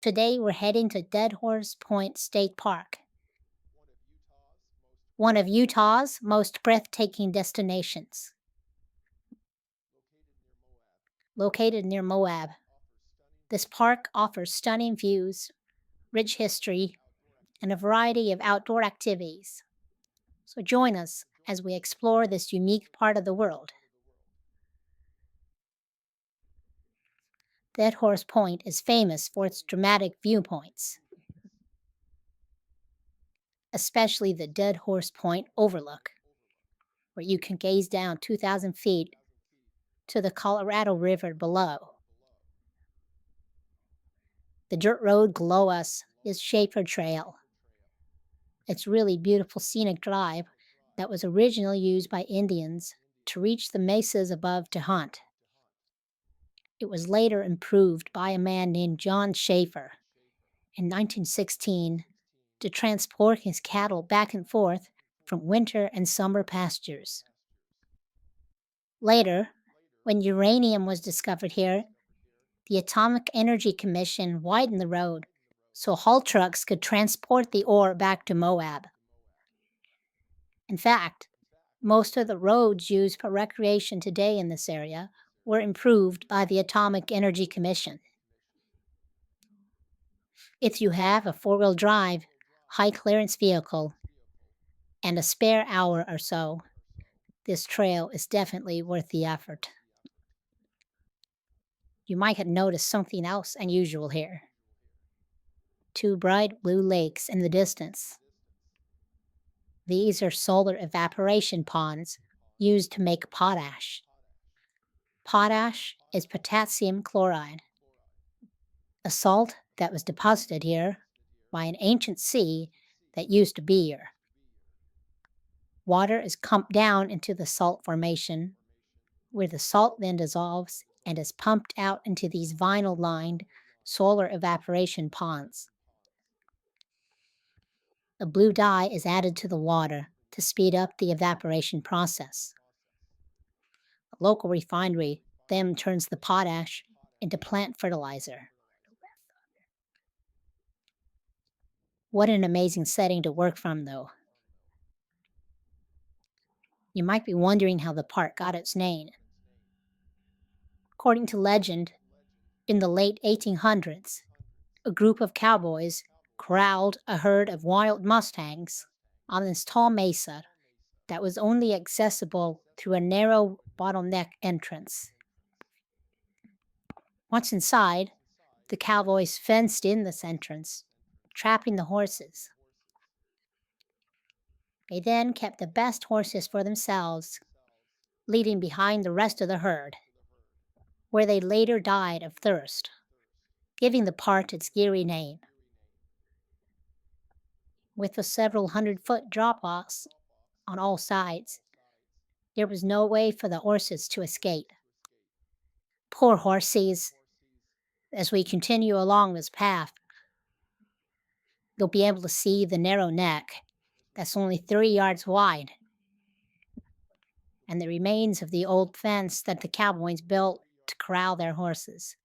Today we're heading to Dead Horse Point State Park, one of Utah's most breathtaking destinations. Located near Moab, this park offers stunning views, rich history, and a variety of outdoor activities. So join us as we explore this unique part of the world. Dead Horse Point is famous for its dramatic viewpoints, especially the Dead Horse Point Overlook, where you can gaze down 2,000 feet to the Colorado River below. The dirt road below us is Shaper Trail. It's really beautiful scenic drive that was originally used by Indians to reach the mesas above to hunt. It was later improved by a man named John Schaefer in 1916 to transport his cattle back and forth from winter and summer pastures. Later, when uranium was discovered here, the Atomic Energy Commission widened the road so haul trucks could transport the ore back to Moab. In fact, most of the roads used for recreation today in this area were improved by the Atomic Energy Commission. If you have a four-wheel drive, high clearance vehicle, and a spare hour or so, this trail is definitely worth the effort. You might have noticed something else unusual here. Two bright blue lakes in the distance. These are solar evaporation ponds used to make potash. Potash is potassium chloride, a salt that was deposited here by an ancient sea that used to be here. Water is pumped down into the salt formation, where the salt then dissolves and is pumped out into these vinyl-lined solar evaporation ponds. A blue dye is added to the water to speed up the evaporation process. A local refinery then turns the potash into plant fertilizer. What an amazing setting to work from, though. You might be wondering how the park got its name. According to legend, in the late 1800s, a group of cowboys corralled a herd of wild mustangs on this tall mesa that was only accessible through a narrow bottleneck entrance. Once inside, the cowboys fenced in this entrance, trapping the horses. They then kept the best horses for themselves, leading behind the rest of the herd, where they later died of thirst, giving the park its eerie name. With the several 100-foot drop-offs on all sides, there was no way for the horses to escape. Poor horses, as we continue along this path, you'll be able to see the narrow neck that's only 3 yards wide, and the remains of the old fence that the cowboys built to corral their horses.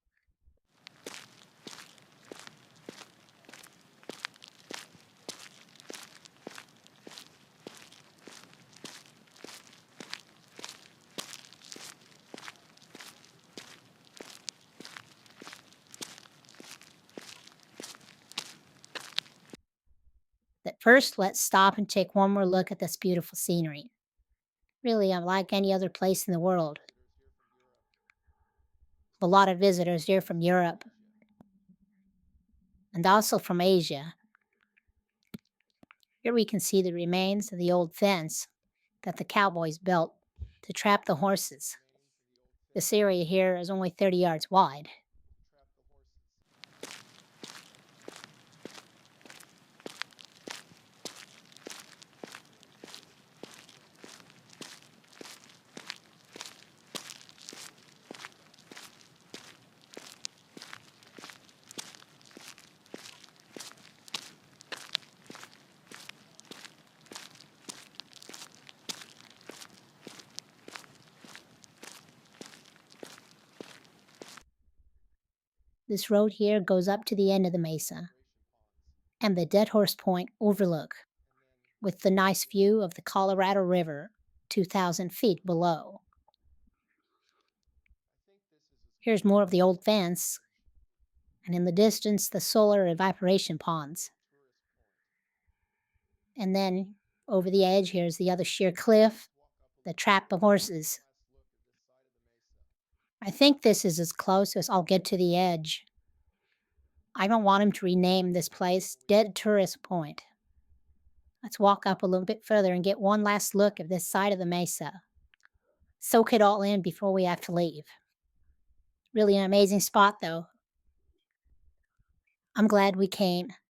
But first, let's stop and take one more look at this beautiful scenery. Really unlike any other place in the world. A lot of visitors here from Europe and also from Asia. Here we can see the remains of the old fence that the cowboys built to trap the horses. This area here is only 30 yards wide. This road here goes up to the end of the mesa and the Dead Horse Point overlook with the nice view of the Colorado River 2,000 feet below. Here's more of the old fence, and in the distance, the solar evaporation ponds. And then over the edge, here's the other sheer cliff, the trap of horses. I think this is as close as I'll get to the edge. I don't want him to rename this place Dead Tourist Point. Let's walk up a little bit further and get one last look at this side of the mesa. Soak it all in before we have to leave. Really an amazing spot, though. I'm glad we came.